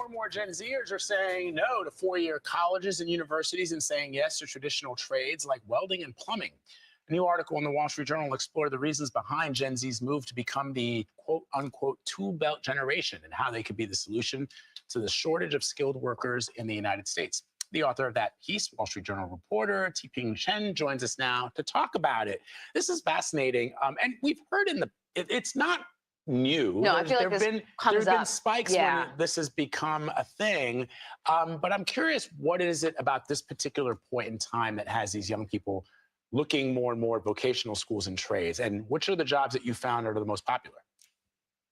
more and more Gen Zers are saying no to four-year colleges and universities and saying yes to traditional trades like welding and plumbing. A new article in the Wall Street Journal explored the reasons behind Gen Z's move to become the quote-unquote tool belt generation and how they could be the solution to the shortage of skilled workers in the United States. The author of that piece, Wall Street Journal reporter Tiping Chen, joins us now to talk about it. This is fascinating. And we've heard it's not new. No, I feel like there have been spikes when this has become a thing. But I'm curious, what is it about this particular point in time that has these young people looking more and more at vocational schools and trades? And which are the jobs that you found are the most popular?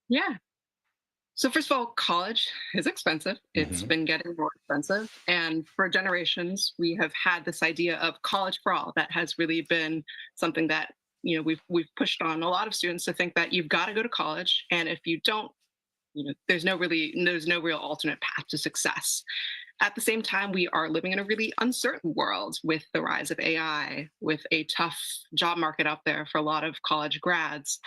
Yeah. So first of all, college is expensive. It's been getting more expensive. And for generations, we have had this idea of college for all. That has really been something that, we've pushed on a lot of students to think that you've got to go to college. And if you don't, there's no real alternate path to success. At the same time, we are living in a really uncertain world with the rise of AI, with a tough job market out there for a lot of college grads.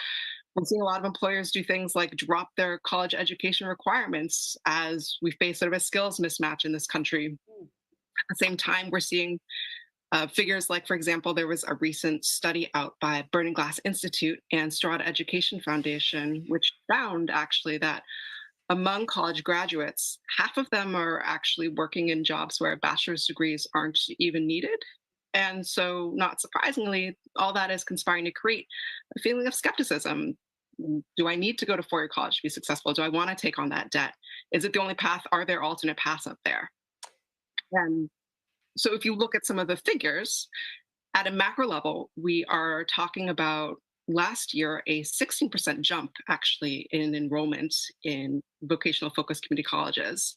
We're seeing a lot of employers do things like drop their college education requirements as we face sort of a skills mismatch in this country. At the same time, we're seeing figures like, for example, there was a recent study out by Burning Glass Institute and Strada Education Foundation, which found actually that among college graduates, half of them are actually working in jobs where bachelor's degrees aren't even needed. And so, not surprisingly, all that is conspiring to create a feeling of skepticism. Do I need to go to four-year college to be successful? Do I want to take on that debt? Is it the only path? Are there alternate paths up there? And so if you look at some of the figures, at a macro level, we are talking about last year a 16% jump actually in enrollment in vocational focused community colleges.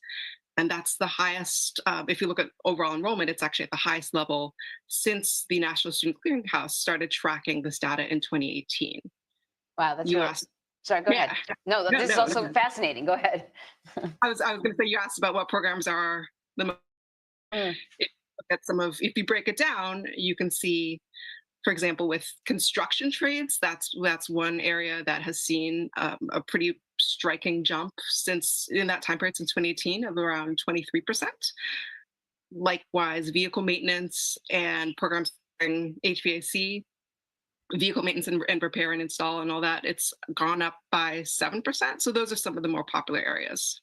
And that's the highest, if you look at overall enrollment, it's actually at the highest level since the National Student Clearinghouse started tracking this data in 2018. Wow, that's really... Sorry, go ahead. No, this is also fascinating. Go ahead. I was going to say, you asked about what programs are the most. If you break it down, you can see, for example, with construction trades, that's one area that has seen a pretty striking jump in that time period since 2018 of around 23%. Likewise, vehicle maintenance and programs in HVAC, vehicle maintenance and repair and install and all that, it's gone up by 7%. So those are some of the more popular areas.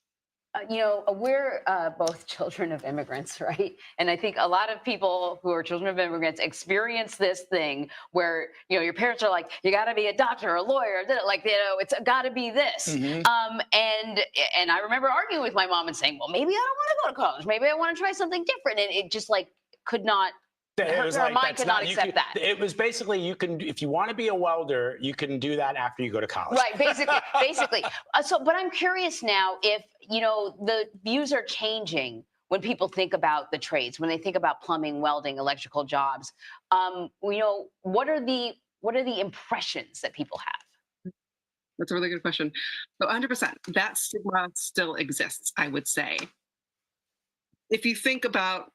We're both children of immigrants, right? And I think a lot of people who are children of immigrants experience this thing where, your parents are like, you got to be a doctor, a lawyer, it's got to be this. And I remember arguing with my mom and saying, well, maybe I don't want to go to college. Maybe I want to try something different. And it just could not. Her mind could not accept that. It was basically, if you want to be a welder, you can do that after you go to college. Right, basically. But I'm curious now if, the views are changing when people think about the trades, when they think about plumbing, welding, electrical jobs. What are the impressions that people have? That's a really good question. So 100%, that stigma still exists, I would say. If you think about,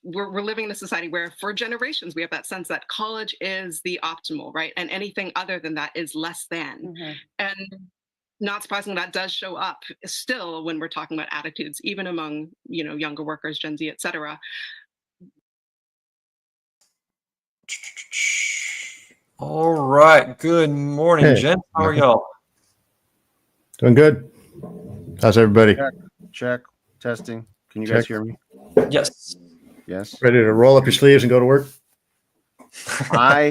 we're living in a society where for generations, we have that sense that college is the optimal, right? And anything other than that is less than. And not surprisingly, that does show up still when we're talking about attitudes, even among, younger workers, Gen Z, et cetera. All right. Good morning, Jen. How are y'all? Doing good. How's everybody? Check. Testing. Can you guys hear me? Yes. Yes. Ready to roll up your sleeves and go to work? I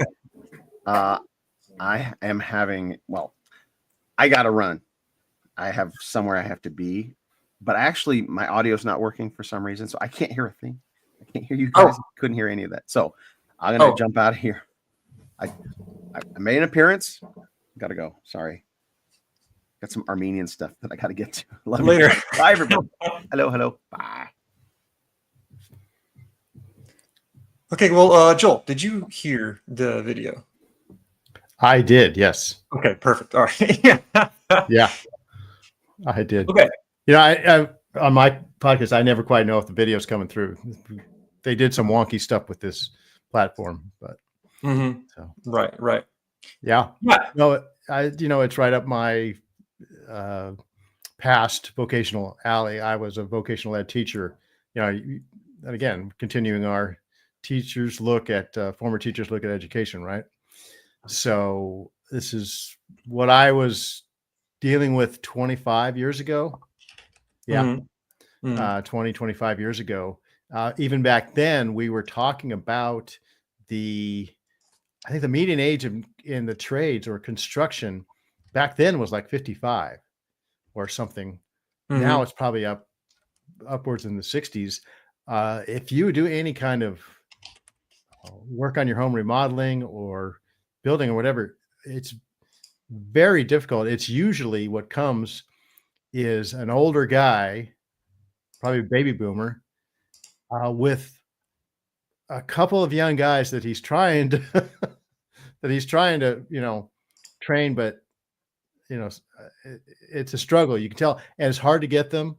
am having, I got to run. I have somewhere I have to be, but actually my audio's not working for some reason, so I can't hear a thing. I can't hear you guys. Couldn't hear any of that. So I'm going to jump out of here. I made an appearance. Got to go. Sorry. Got some Armenian stuff that I got to get to. Love later. You. Bye, everybody. Hello. Bye. Okay, well, Joel, did you hear the video? I did, yes. Okay, perfect. All right. Yeah, I did. Okay. I on my podcast, I never quite know if the video's coming through. They did some wonky stuff with this platform, but so. Right. Yeah. No, it's right up my past vocational alley, I was a vocational ed teacher. And again, continuing our former teachers look at education, right? So this is what I was dealing with 25 years ago. Yeah. 25 years ago. Even back then, we were talking about I think the median age in the trades or construction back then was like 55 or something. Now it's probably upwards in the 60s. If you do any kind of work on your home remodeling or building or whatever, it's very difficult. It's usually what comes is an older guy, probably a baby boomer, with a couple of young guys that he's trying to train, but it's a struggle. You can tell, and it's hard to get them.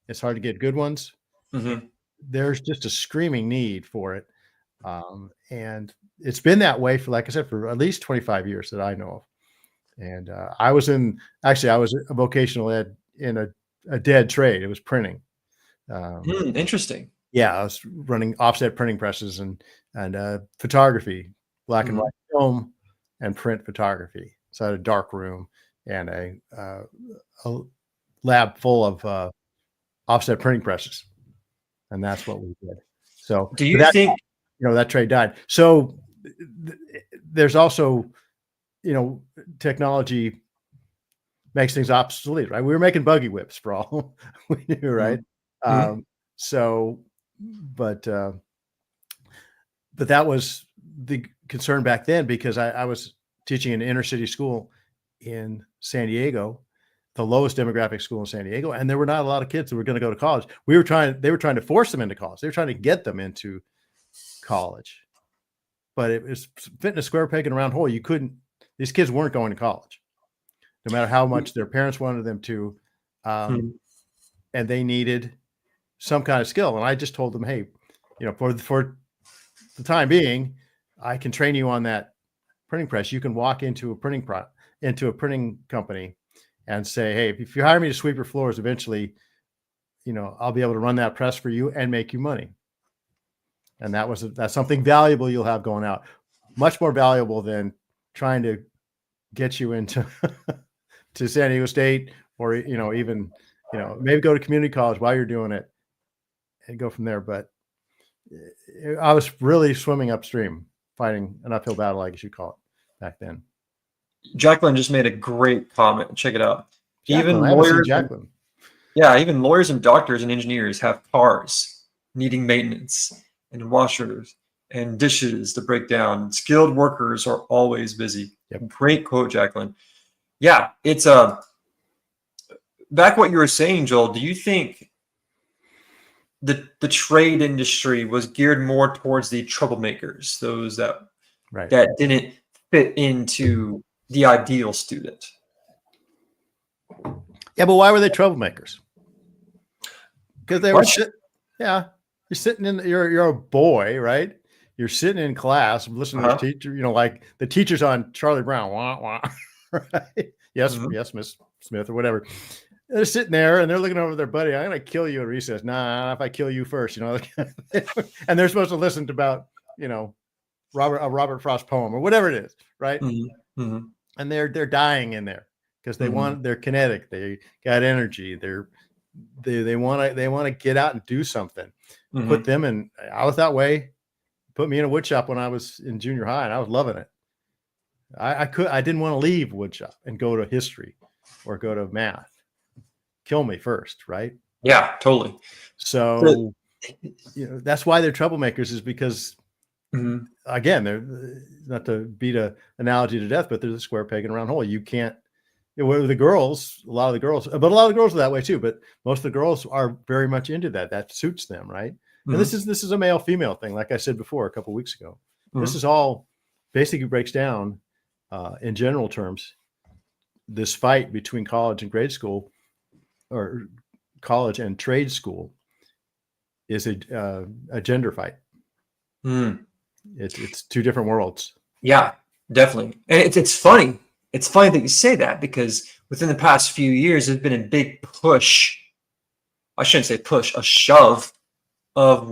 It's hard to get good ones. There's just a screaming need for it. And it's been that way for, like I said, for at least 25 years that I know of. And I was a vocational ed in a dead trade. It was printing. Interesting. Yeah, I was running offset printing presses and photography, black and white film and print photography. So I had a dark room and a lab full of offset printing presses. And that's what we did. So do you think that trade died? So there's also, technology makes things obsolete, right? We were making buggy whips for all we knew, right? But that was the concern back then, because I was teaching in an inner city school in San Diego, the lowest demographic school in San Diego, and there were not a lot of kids who were going to go to college. They were trying to force them into college. They were trying to get them into college, but it was fitting a square peg in a round hole. These kids weren't going to college, no matter how much their parents wanted them to, and they needed some kind of skill. And I just told them, hey, for the time being, I can train you on that printing press. You can walk into a printing company and say, hey, if you hire me to sweep your floors, eventually, I'll be able to run that press for you and make you money. And that's something valuable you'll have going out, much more valuable than trying to get you into to San Diego State, or even maybe go to community college while you're doing it and go from there. But I was really swimming upstream, fighting an uphill battle, I guess you call it, back then. Jacqueline just made a great comment. Check it out. Jacqueline, Even lawyers and doctors and engineers have cars needing maintenance and washers and dishes to break down. Skilled workers are always busy. Yep. Great quote, Jacqueline. Yeah, it's back what you were saying, Joel. Do you think the trade industry was geared more towards the troublemakers, those that didn't fit into the ideal student? Yeah, but why were they troublemakers? Because they were you're sitting you're a boy, right? You're sitting in class listening to the teacher, like the teacher's on Charlie Brown, wah, wah, right? Yes, Miss Smith or whatever. They're sitting there and they're looking over their buddy. I'm going to kill you at recess. Nah, if I kill you first, and they're supposed to listen to about, Robert Frost poem or whatever it is, right? And they're dying in there because they're kinetic. They got energy. They want to get out and do something. Put them in. I was that way. Put me in a wood shop when I was in junior high, and I was loving it. I didn't want to leave wood shop and go to history or go to math. Kill me first, right? Yeah, totally. So that's why they're troublemakers, is because again, they're not to beat an analogy to death, but they're the square peg in a round hole. You can't. The girls, a lot of the girls are that way too. But most of the girls are very much into that. That suits them, right? And this is a male female thing, like I said before a couple of weeks ago. This is all basically breaks down in general terms. This fight between college and grade school, or college and trade school, is a gender fight. It's two different worlds. Yeah, definitely. And it's funny. It's funny that you say that, because within the past few years, there's been a big push. I shouldn't say push, a shove of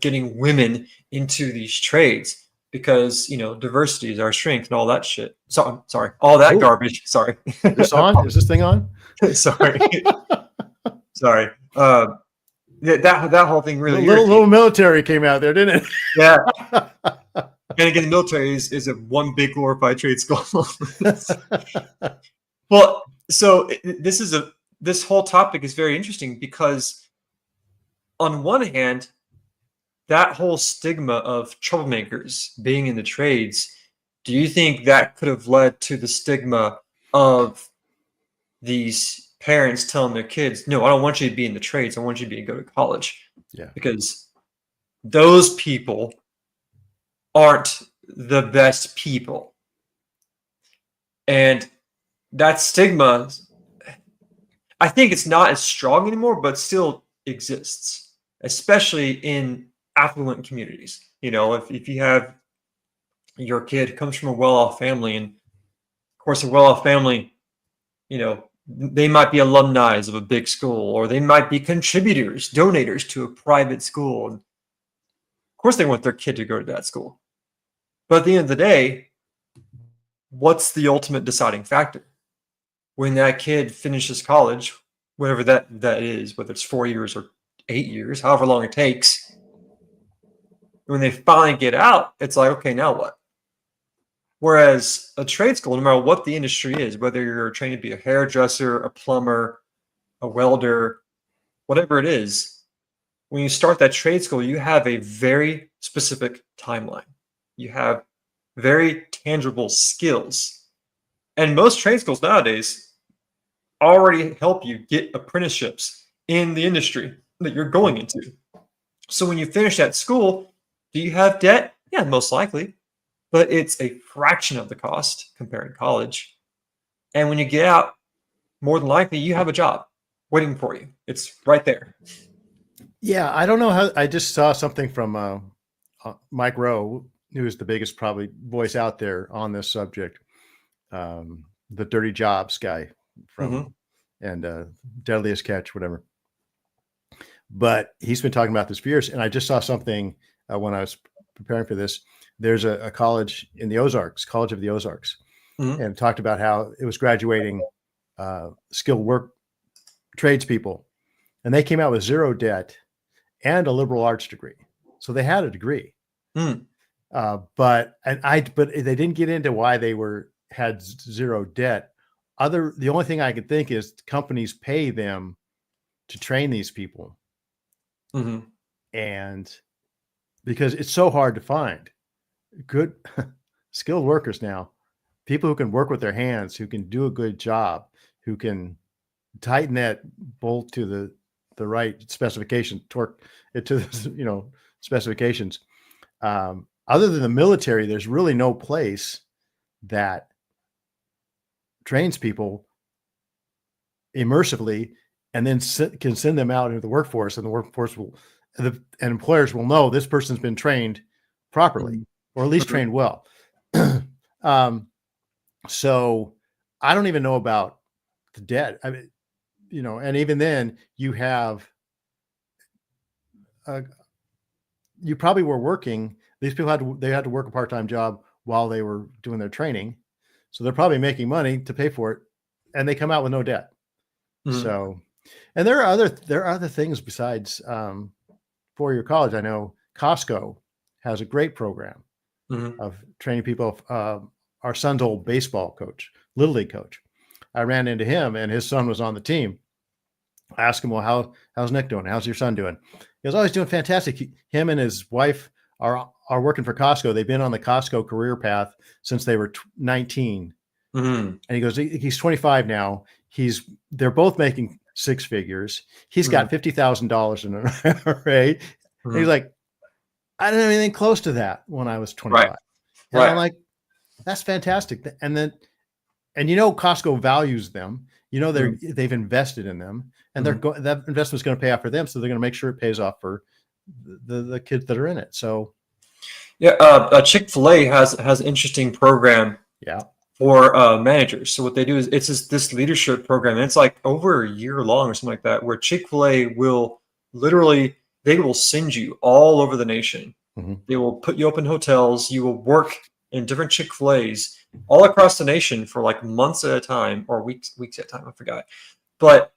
getting women into these trades because, diversity is our strength and all that shit. So, sorry, all that garbage. Sorry. This on? Is this thing on? Sorry. Sorry. That whole thing really little military came out there, didn't it? Yeah. And again, the military is a one big glorified trade school. Well, so this whole topic is very interesting because on one hand, that whole stigma of troublemakers being in the trades, do you think that could have led to the stigma of these parents telling their kids, no, I don't want you to be in the trades. I want you to go to college. Yeah. Because those people aren't the best people. And that stigma, I think it's not as strong anymore, but still exists, especially in affluent communities. If you have your kid comes from a well-off family, and of course a well-off family, they might be alumni of a big school, or they might be contributors, donators to a private school. And of course they want their kid to go to that school. But at the end of the day, what's the ultimate deciding factor? When that kid finishes college, whatever that is, whether it's 4 years or 8 years, however long it takes, when they finally get out, it's like, okay, now what? Whereas a trade school, no matter what the industry is, whether you're trained to be a hairdresser, a plumber, a welder, whatever it is, when you start that trade school, you have a very specific timeline. You have very tangible skills. And most trade schools nowadays already help you get apprenticeships in the industry that you're going into. So when you finish that school, do you have debt? Yeah, most likely. But it's a fraction of the cost compared to college. And when you get out, more than likely, you have a job waiting for you. It's right there. Yeah, I don't know how. I just saw something from Mike Rowe, who is the biggest probably voice out there on this subject, the Dirty Jobs guy from and Deadliest Catch, whatever. But he's been talking about this for years, and I just saw something when I was preparing for this. There's a college in the Ozarks, College of the Ozarks, and talked about how it was graduating skilled work tradespeople, and they came out with zero debt and a liberal arts degree, so they had a degree. But they didn't get into why they had zero debt. The only thing I could think is companies pay them to train these people, and because it's so hard to find good skilled workers now, people who can work with their hands, who can do a good job, who can tighten that bolt to the right specification, torque it to the specifications. Other than the military, there's really no place that trains people immersively and then can send them out into the workforce, and the workforce and employers will know this person's been trained properly, or at least trained well. So I don't even know about the debt. I mean, and even then you have, you probably were working. These people had to work a part-time job while they were doing their training. So they're probably making money to pay for it, and they come out with no debt. So, and there are other things besides four-year college. I know Costco has a great program of training people. Our son's old baseball coach, Little League coach, I ran into him, and his son was on the team. I asked him, well, how's Nick doing? How's your son doing? He goes, oh, he's doing fantastic. Him and his wife are working for Costco. They've been on the Costco career path since they were 19. And he goes, he's 25 now. They're both making six figures. He's got $50,000 in an IRA. He's like, I didn't have anything close to that when I was 25. And I'm like, that's fantastic. And Costco values them. They've invested in them, and that investment's going to pay off for them. So they're going to make sure it pays off for the kids that are in it. So, yeah, Chick-fil-A has an interesting program. Yeah, for managers. So what they do is it's this leadership program, and it's like over a year long or something like that, where Chick-fil-A will literally, they will send you all over the nation. They will put you up in hotels. You will work in different Chick-fil-A's all across the nation for like months at a time, or weeks at a time. I forgot. But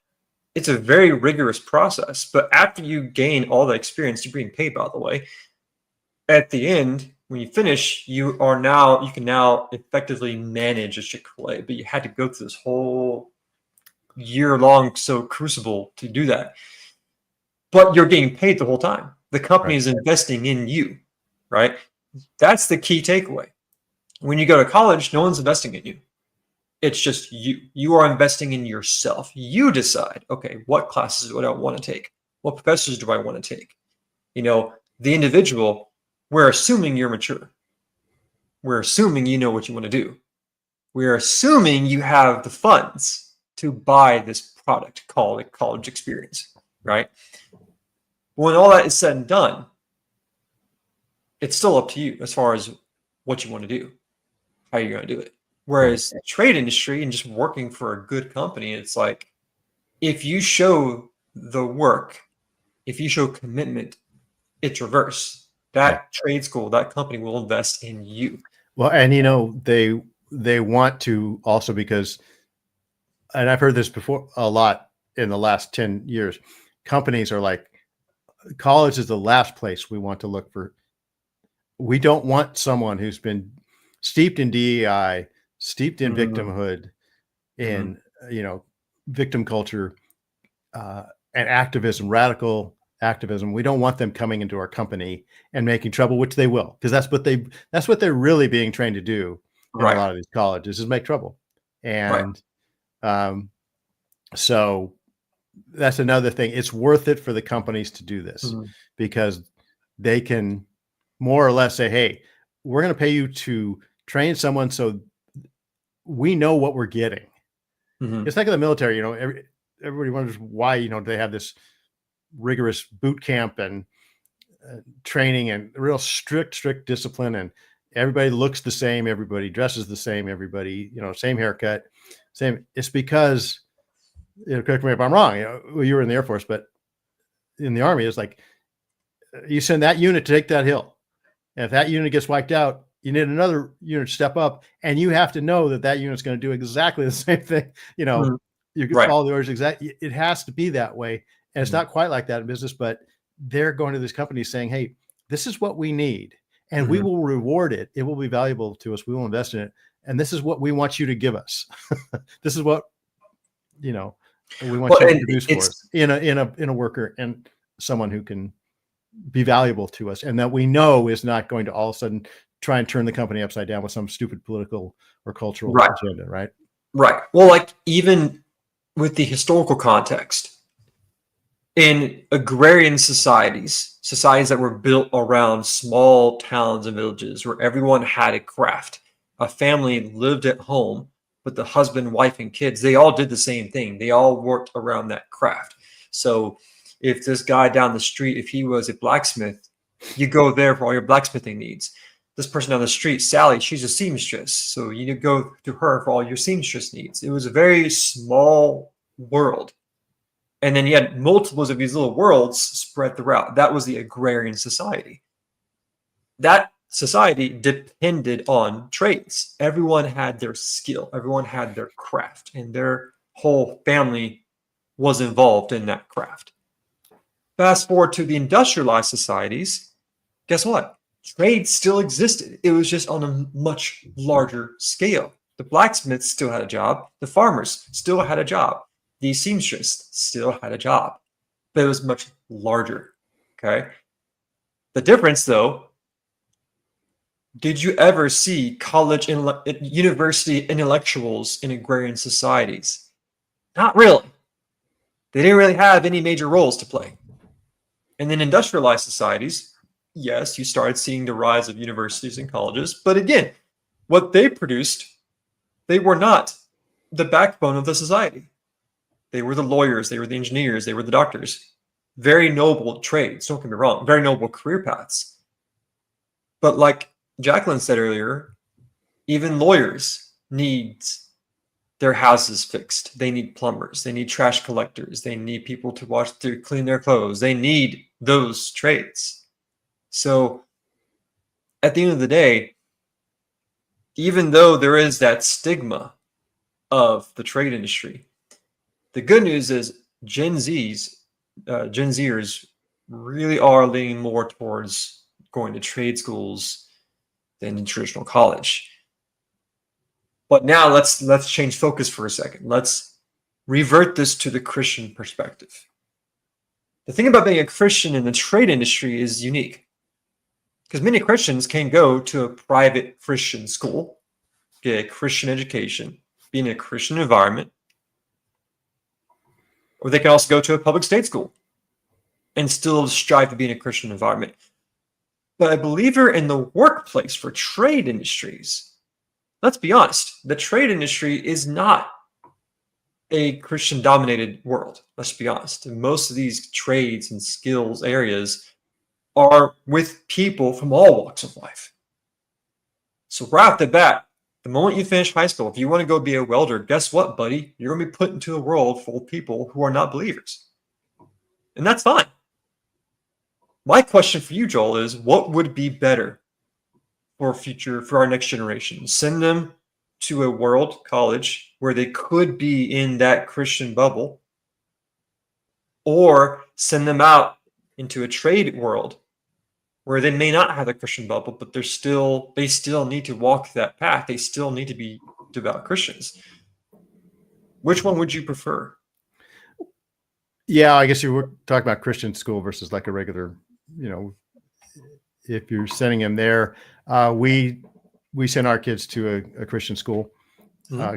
it's a very rigorous process. But after you gain all the experience, you're being paid, by the way. At the end, when you finish, you can now effectively manage a Chick-fil-A. But you had to go through this whole year-long crucible to do that. But you're getting paid the whole time. The company is investing in you, right? That's the key takeaway. When you go to college, no one's investing in you. It's just you. You are investing in yourself. You decide, okay, what classes do I want to take? What professors do I want to take? You know, the individual, we're assuming you're mature. We're assuming you know what you want to do. We're assuming you have the funds to buy this product called a college experience, right? When all that is said and done, it's still up to you as far as what you want to do, how you're going to do it. Whereas the trade industry and just working for a good company, it's like, if you show the work, if you show commitment, it's reverse. That trade school, that company will invest in you. Well, and you know, they want to also, because, and I've heard this before a lot in the last 10 years, companies are like, college is the last place we want to look for. We don't want someone who's been steeped in DEI, steeped in victimhood, in victim culture, and activism, radical activism. We don't want them coming into our company and making trouble, which they will, because that's what they're really being trained to do in a lot of these colleges, is make trouble. And so that's another thing. It's worth it for the companies to do this because they can more or less say, hey, we're going to pay you to train someone so we know what we're getting. It's like in the military, everybody wonders why, they have this rigorous boot camp and training and real strict discipline, and everybody looks the same, everybody dresses the same, everybody, same haircut, same. It's because, correct me if I'm wrong, you were in the Air Force, but in the Army, it's like you send that unit to take that hill. And if that unit gets wiped out, you need another unit to step up, and you have to know that unit's going to do exactly the same thing. You can follow the orders exactly. It has to be that way. And it's not quite like that in business, but they're going to these companies saying, hey, this is what we need, and we will reward it. It will be valuable to us. We will invest in it. And this is what we want you to give us. This is what, we want you to produce for us in a worker, and someone who can be valuable to us, and that we know is not going to all of a sudden try and turn the company upside down with some stupid political or cultural agenda, right? Right. Well, like even with the historical context, in agrarian societies that were built around small towns and villages where everyone had a craft, a family lived at home with the husband, wife, and kids, they all did the same thing. They all worked around that craft. So if this guy down the street, if he was a blacksmith, you go there for all your blacksmithing needs. This person down the street, Sally, she's a seamstress. So you go to her for all your seamstress needs. It was a very small world. And then you had multiples of these little worlds spread throughout. That was the agrarian society. That society depended on trades. Everyone had their skill. Everyone had their craft. And their whole family was involved in that craft. Fast forward to the industrialized societies, guess what? Trade still existed. It was just on a much larger scale. The blacksmiths still had a job. The farmers still had a job. The seamstress still had a job. But it was much larger, okay? The difference, though, did you ever see university intellectuals in agrarian societies? Not really. They didn't really have any major roles to play. And then industrialized societies, yes, you started seeing the rise of universities and colleges. But again, what they produced, they were not the backbone of the society. They were the lawyers, they were the engineers, they were the doctors. Very noble trades, don't get me wrong, very noble career paths. But like Jacqueline said earlier, even lawyers, needs their houses fixed. They need plumbers. They need trash collectors. They need people to clean their clothes. They need those trades. So at the end of the day, even though there is that stigma of the trade industry, the good news is Gen Zers really are leaning more towards going to trade schools than in traditional college. But now let's change focus for a second. Let's revert this to the Christian perspective. The thing about being a Christian in the trade industry is unique, because many Christians can go to a private Christian school, get a Christian education, be in a Christian environment, or they can also go to a public state school and still strive to be in a Christian environment. But a believer in the workplace for trade industries, let's be honest, the trade industry is not a Christian-dominated world. Let's be honest. Most of these trades and skills areas are with people from all walks of life. So right off the bat, the moment you finish high school, if you want to go be a welder, guess what, buddy? You're going to be put into a world full of people who are not believers. And that's fine. My question for you, Joel, is what would be better for our next generation? Send them to a world college where they could be in that Christian bubble, or send them out into a trade world where they may not have a Christian bubble, but they still need to walk that path. They still need to be devout Christians. Which one would you prefer? Yeah, I guess you were talking about Christian school versus like a regular, if you're sending them there. We sent our kids to a Christian school,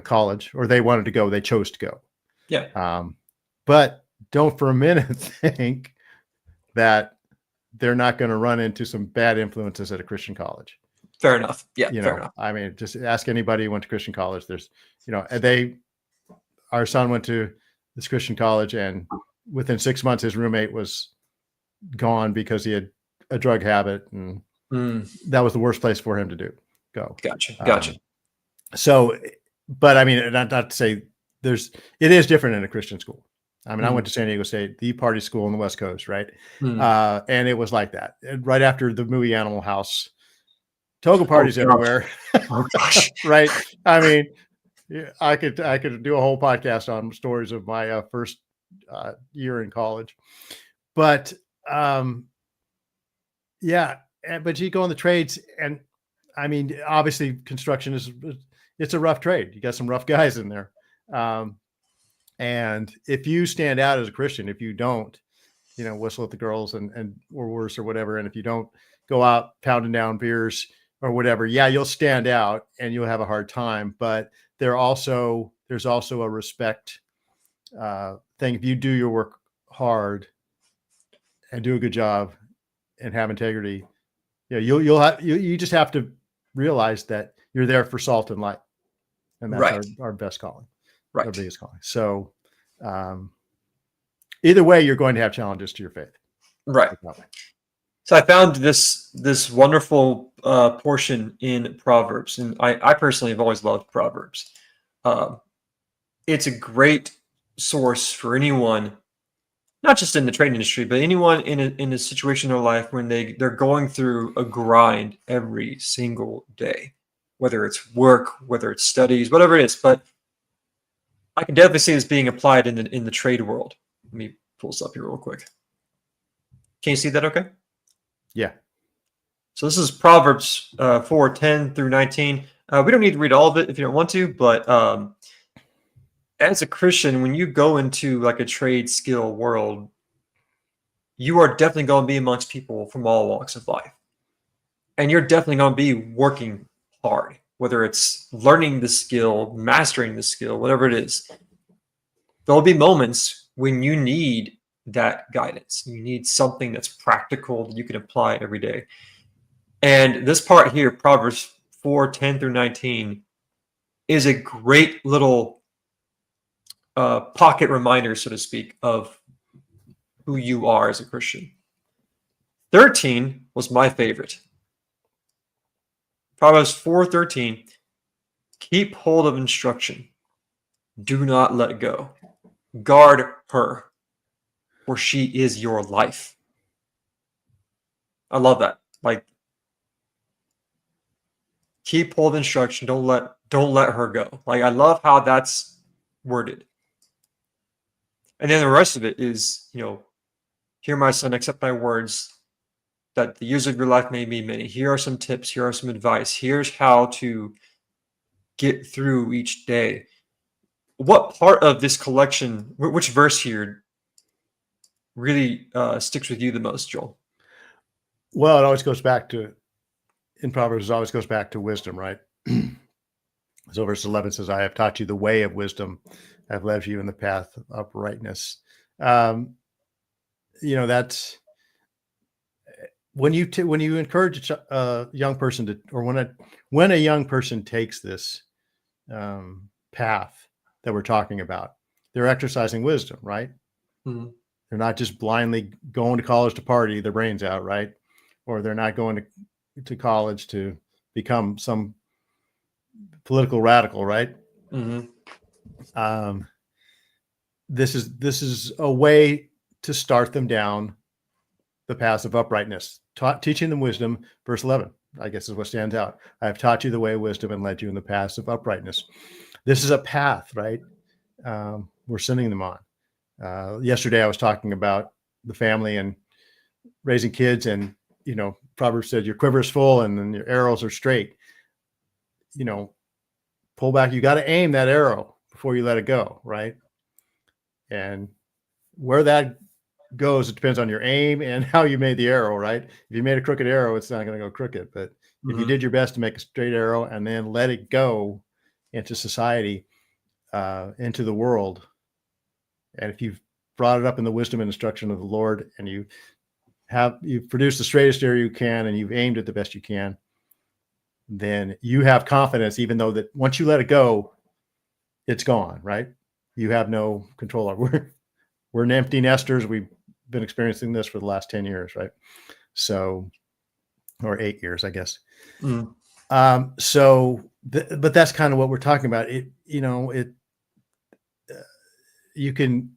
college, or they wanted to go, they chose to go. Yeah. But don't for a minute think that they're not going to run into some bad influences at a Christian college. Fair enough. Yeah, fair enough. I mean, just ask anybody who went to Christian college. There's, our son went to this Christian college, and within 6 months, his roommate was gone because he had a drug habit, and that was the worst place for him to go. Gotcha. So, but I mean, not to say it is different in a Christian school. I mean, I went to San Diego State, the party school on the West Coast, right? And it was like that. And right after the movie Animal House, toga parties everywhere. Oh gosh. Right? I mean, I could do a whole podcast on stories of my first year in college, but yeah. But you go in the trades, and I mean, obviously, construction it's a rough trade. You got some rough guys in there. And if you stand out as a Christian, if you don't, whistle at the girls and or worse or whatever, and if you don't go out pounding down beers or whatever, yeah, you'll stand out and you'll have a hard time. But there's also a respect thing. If you do your work hard and do a good job and have integrity, you just have to realize that you're there for salt and light, and that's our best calling. Right. Our biggest calling. So either way, you're going to have challenges to your faith. Right. So I found this wonderful portion in Proverbs, and I personally have always loved Proverbs. It's a great source for anyone, not just in the trade industry, but anyone in a situation in their life when they're going through a grind every single day, whether it's work, whether it's studies, whatever it is. But I can definitely see this being applied in the trade world. Let me pull this up here real quick. Can you see that okay? Yeah. So this is Proverbs 4:10 through 19. We don't need to read all of it if you don't want to, but as a Christian, when you go into like a trade skill world, you are definitely going to be amongst people from all walks of life. And you're definitely going to be working hard, whether it's learning the skill, mastering the skill, whatever it is. There'll be moments when you need that guidance. You need something that's practical that you can apply every day. And this part here, Proverbs 4:10 through 19, is a great little pocket reminder, so to speak, of who you are as a Christian. 13 was my favorite. Proverbs 4:13. Keep hold of instruction. Do not let go. Guard her, for she is your life. I love that. Like, keep hold of instruction. Don't let her go. Like, I love how that's worded. And then the rest of it is, hear my son, accept my words, that the years of your life may be many. Here are some tips. Here are some advice. Here's how to get through each day. What part of this collection, which verse here really sticks with you the most, Joel? Well, it always goes back to, in Proverbs, it always goes back to wisdom, right? So verse 11 says, I have taught you the way of wisdom. I've led you in the path of uprightness. That's when you encourage a young person to, or when a young person takes this path that we're talking about, they're exercising wisdom, right? Mm-hmm. They're not just blindly going to college to party their brains out, right? Or they're not going to college to become some political radical, right? Mm-hmm. This is a way to start them down the path of uprightness, teaching them wisdom. Verse 11, I guess, is what stands out. I have taught you the way of wisdom and led you in the paths of uprightness. This is a path, right? We're sending them on. Yesterday, I was talking about the family and raising kids, and Proverbs said your quiver is full and then your arrows are straight. Pull back. You got to aim that arrow before you let it go, right? And where that goes, it depends on your aim and how you made the arrow, right? If you made a crooked arrow, it's not going to go crooked. But if you did your best to make a straight arrow and then let it go into society, into the world, and if you've brought it up in the wisdom and instruction of the Lord, and you've produced the straightest arrow you can, and you've aimed it the best you can, then you have confidence, even though that once you let it go, it's gone, right? You have no control over it. We're an empty nesters. We've been experiencing this for the last 10 years, right? So, or 8 years, I guess. Mm. But that's kind of what we're talking about. You can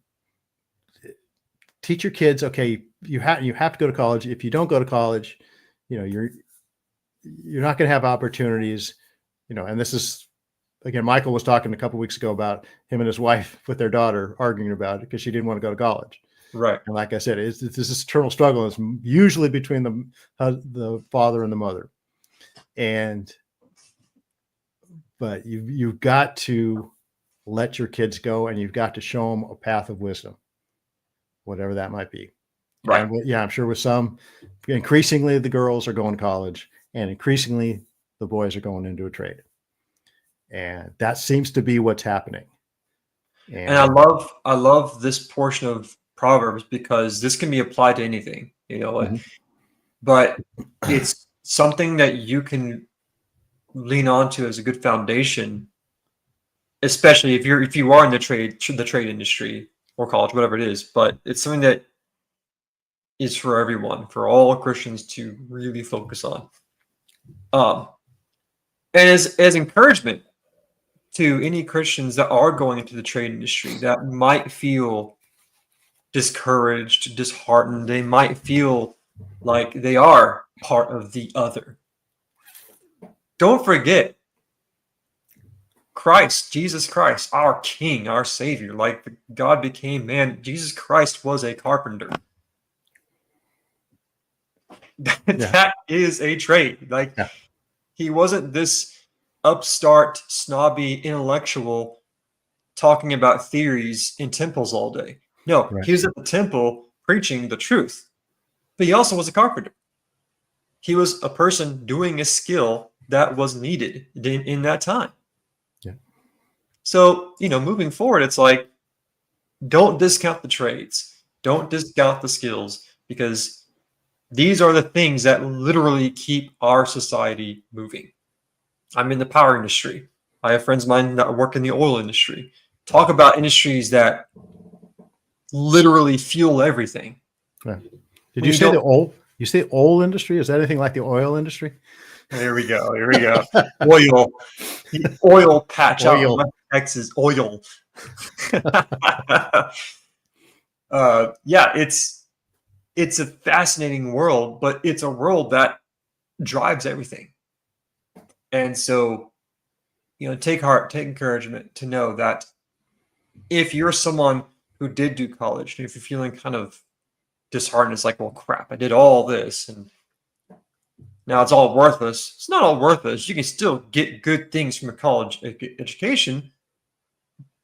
teach your kids, okay, you have to go to college. If you don't go to college, you're not going to have opportunities, and this is, again, Michael was talking a couple of weeks ago about him and his wife with their daughter arguing about it because she didn't want to go to college. Right. And like I said, it's this eternal struggle. It's usually between the father and the mother. But you've got to let your kids go, and you've got to show them a path of wisdom, whatever that might be. Right. And I'm sure with some, increasingly the girls are going to college, and increasingly the boys are going into a trade. And that seems to be what's happening. And I love this portion of Proverbs because this can be applied to anything, but it's something that you can lean onto as a good foundation, especially if you are in the trade industry or college, whatever it is. But it's something that is for everyone, for all Christians to really focus on. And as encouragement to any Christians that are going into the trade industry that might feel discouraged, disheartened, they might feel like they are part of the other. Don't forget Christ, Jesus Christ, our King, our Savior, like God became man. Jesus Christ was a carpenter. That is a trade. He wasn't this upstart, snobby intellectual talking about theories in temples all day. No, right. He was at the temple preaching the truth. But he also was a carpenter. He was a person doing a skill that was needed in that time. Yeah. So, moving forward, it's like, don't discount the trades. Don't discount the skills, because these are the things that literally keep our society moving. I'm in the power industry. I have friends of mine that work in the oil industry. Talk about industries that literally fuel everything. Yeah. Did you say the oil? You say oil industry? Is that anything like the oil industry? Here we go. Oil. the oil patch out Oil. of Texas oil. Yeah, it's a fascinating world, but it's a world that drives everything. And so, take heart, take encouragement to know that if you're someone who did do college, if you're feeling kind of disheartened, it's like, well, crap, I did all this and now it's all worthless. It's not all worthless. You can still get good things from a college education,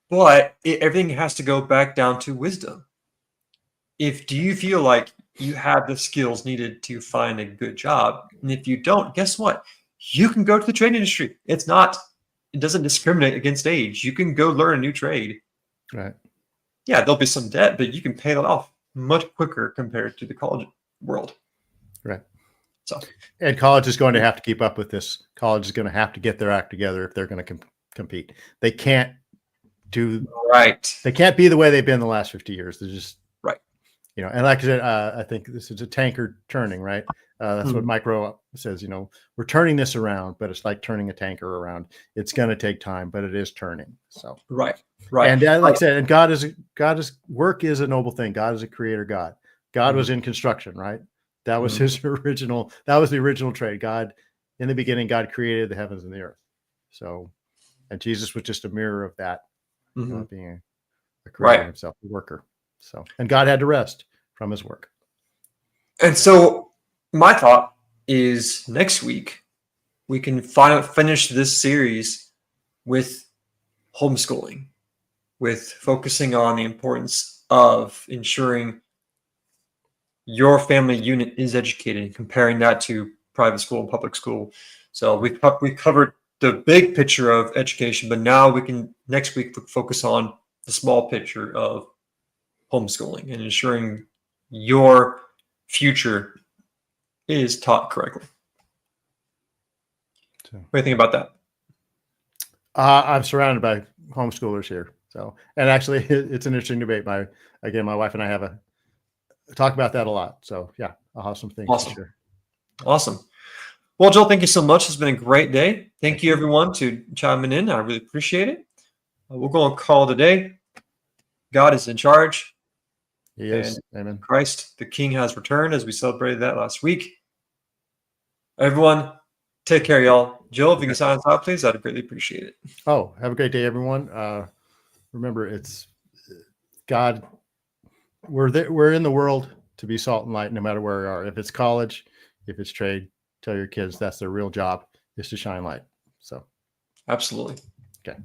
but everything has to go back down to wisdom. Do you feel like you have the skills needed to find a good job? And if you don't, guess what? You can go to the trade industry. It doesn't discriminate against age. You can go learn a new trade. Right. Yeah, there'll be some debt, but you can pay that off much quicker compared to the college world. Right. So, and college is going to have to keep up with this. College is going to have to get their act together if they're going to compete. They can't They can't be the way they've been the last 50 years. They're just right. And like I said, I think this is a tanker turning, right? That's what Mike Rowe says. We're turning this around, but it's like turning a tanker around. It's going to take time, but it is turning. So right. And like I said, and God is work is a noble thing. God is a creator God. God was in construction, right? That was his original. That was the original trade. God, in the beginning, God created the heavens and the earth. So, and Jesus was just a mirror of that, being a creator himself, a worker. So, and God had to rest from his work. And so, my thought is next week we can finish this series with homeschooling, with focusing on the importance of ensuring your family unit is educated, comparing that to private school and public school. So we covered the big picture of education, but now we can next week focus on the small picture of homeschooling and ensuring your future is taught correctly. So, what do you think about that? I'm surrounded by homeschoolers here. So, and actually it's an interesting debate. My wife and I have talk about that a lot. So yeah, I'll have some things to share. Awesome. Well, Joel, thank you so much. It's been a great day. Thank you everyone to chiming in. I really appreciate it. We'll go and call today. God is in charge. He is. Amen. Christ, the King, has returned, as we celebrated that last week. Everyone, take care, y'all. Joel, if you can sign us out, please, I'd greatly appreciate it. Oh, have a great day, everyone. Remember, it's God. We're in the world to be salt and light, no matter where we are. If it's college, if it's trade, tell your kids that's their real job, is to shine light. So, absolutely. Okay.